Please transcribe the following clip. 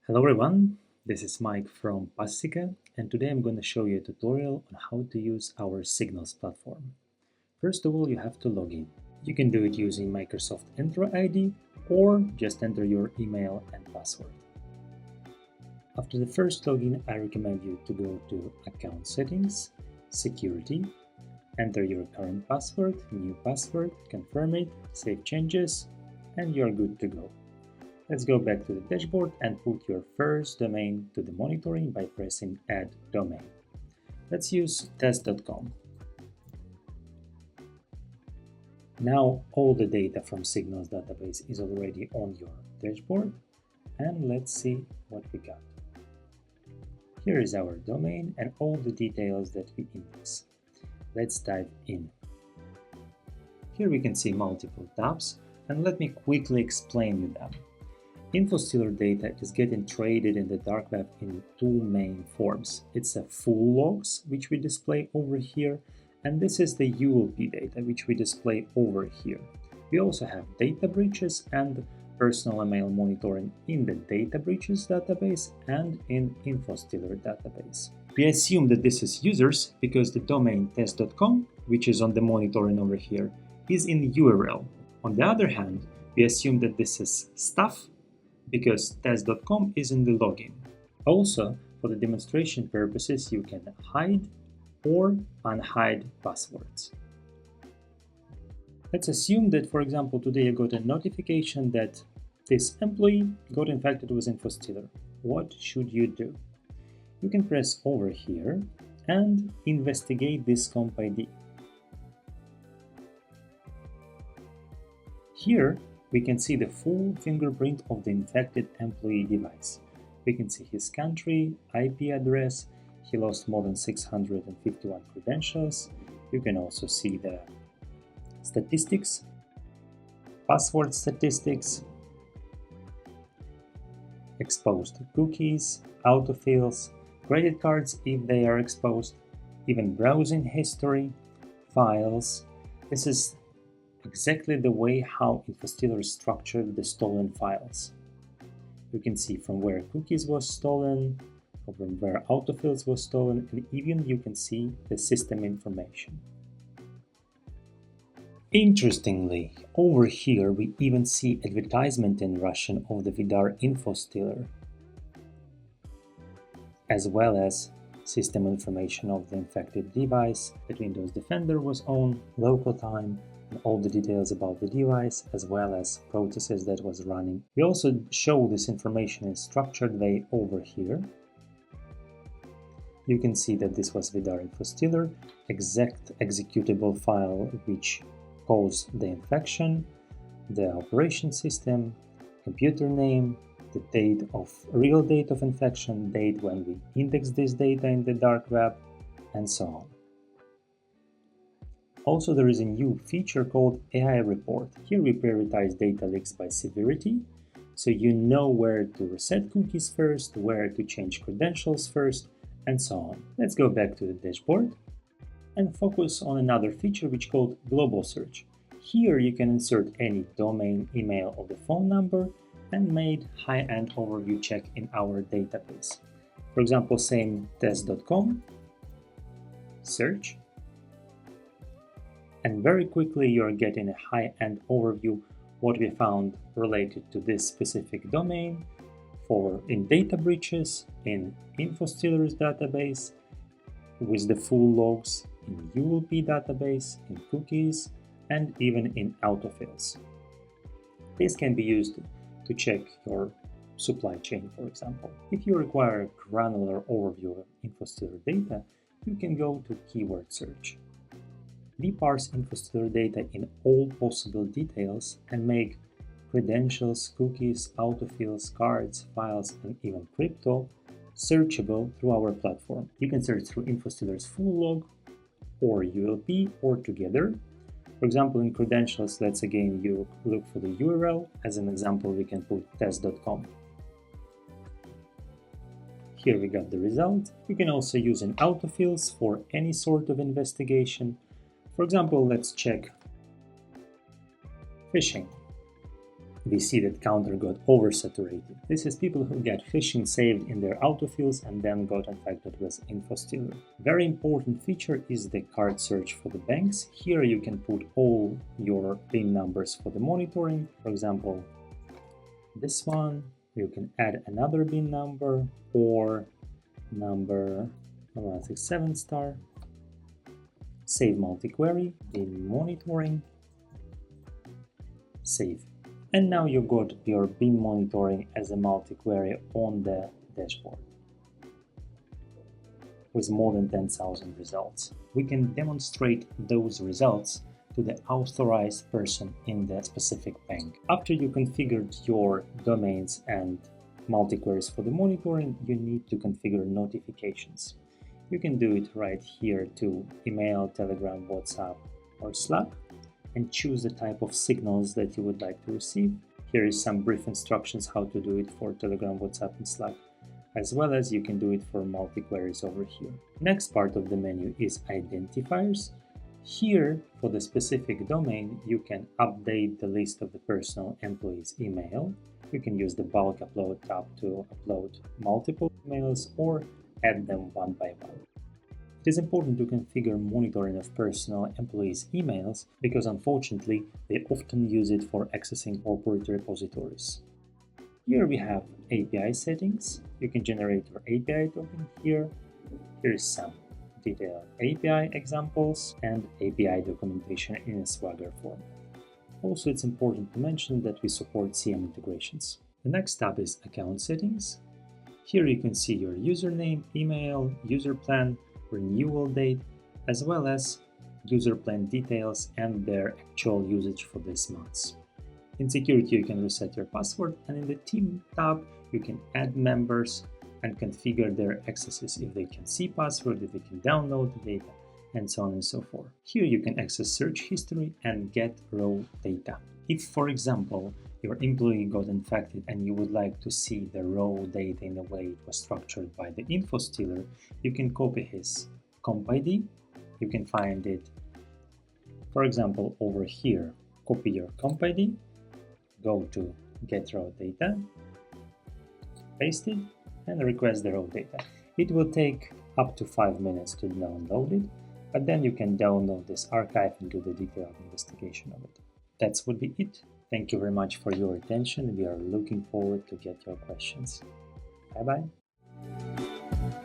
Hello everyone, this is Mike from Passeca, and today I'm going to show you a tutorial on how to use our Signals platform. First of all, you have to log in. You can do it using Microsoft Entra ID or just enter your email and password. After the first login, I recommend you to go to Account Settings, Security, enter your current password, new password, confirm it, save changes, and you're good to go. Let's go back to the dashboard and put your first domain to the monitoring by pressing Add Domain. Let's use test.com. Now all the data from Signals database is already on your dashboard, and let's see what we got. Here is our domain and all the details that we index. Let's dive in. Here we can see multiple tabs, and let me quickly explain you them. Infostealer data is getting traded in the dark web in two main forms. It's a full logs, which we display over here, and this is the ULP data, which we display over here. We also have data breaches and personal email monitoring in the data breaches database and in Infostealer database. We assume that this is users because the domain test.com, which is on the monitoring over here, is in URL. On the other hand, we assume that this is staff because test.com is in the login. Also, for the demonstration purposes, you can hide or unhide passwords. Let's assume that, for example, today you got a notification that this employee got infected with Infostealer. What should you do? You can press over here and investigate this comp ID. Here, we can see the full fingerprint of the infected employee device. We can see his country, IP address, he lost more than 651 credentials. You can also see the statistics, password statistics, exposed cookies, autofills, credit cards if they are exposed, even browsing history, files. This is exactly the way how Infostealer structured the stolen files. You can see from where cookies was stolen, from where autofills was stolen, and even you can see the system information. Interestingly, over here we even see advertisement in Russian of the Vidar Infostealer, as well as system information of the infected device, that Windows Defender was on, local time, and all the details about the device, as well as processes that was running. We also show this information in structured way over here. You can see that this was Vidar Infostealer, exact executable file which caused the infection, the operation system, computer name, the date of real date of infection, date when we index this data in the dark web, and so on. Also, there is a new feature called AI Report. Here we prioritize data leaks by severity, so you know where to reset cookies first, where to change credentials first, and so on. Let's go back to the dashboard and focus on another feature which is called Global Search. Here you can insert any domain, email, or the phone number and make high-end overview check in our database. For example, same test.com, search, and very quickly you're getting a high-end overview what we found related to this specific domain in data breaches, in Infostealer's database, with the full logs, in ULP database, in cookies, and even in autofills. This can be used to check your supply chain, for example. If you require a granular overview of Infostealer data, you can go to keyword search. We parse Infostealer data in all possible details and make credentials, cookies, autofills, cards, files, and even crypto searchable through our platform. You can search through Infostealer's full log or ULP or together. For example, in credentials, let's again look for the URL. As an example, we can put test.com. Here we got the result. You can also use an autofills for any sort of investigation. For example, let's check phishing. we see that counter got oversaturated. This is people who get phishing saved in their autofills and then got infected with Infostealer. Very important feature is the card search for the banks. Here you can put all your PIN numbers for the monitoring. For example, this one, you can add another BIN number or number 167 star. Save multi-query, BIN monitoring, save. And now you got your BIM monitoring as a multi-query on the dashboard with more than 10,000 results. We can demonstrate those results to the authorized person in the specific bank. After you configured your domains and multi-queries for the monitoring, you need to configure notifications. You can do it right here to email, Telegram, WhatsApp, or Slack, and choose the type of signals that you would like to receive. Here is some brief instructions how to do it for Telegram, WhatsApp, and Slack, as well as you can do it for multi-queries over here. Next part of the menu is identifiers. Here, for the specific domain, you can update the list of the personal employee's email. You can use the bulk upload tab to upload multiple emails or add them one by one. It is important to configure monitoring of personal employees' emails because unfortunately they often use it for accessing corporate repositories. Here we have API settings. You can generate your API token here. Here is some detailed API examples and API documentation in a Swagger format. Also, it's important to mention that we support CM integrations. The next tab is account settings. Here you can see your username, email, user plan, renewal date, as well as user plan details and their actual usage for this month. In security, you can reset your password, and in the team tab, you can add members and configure their accesses if they can see password, if they can download the data, and so on and so forth. Here you can access search history and get raw data. If, for example, your employee got infected and you would like to see the raw data in the way it was structured by the Infostealer, you can copy his comp ID. You can find it, for example, over here. Copy your comp ID, go to get raw data, paste it, and request the raw data. It will take up to 5 minutes to download it, but then you can download this archive and do the detailed investigation of it. That would be it. Thank you very much for your attention. We are looking forward to get your questions. Bye bye.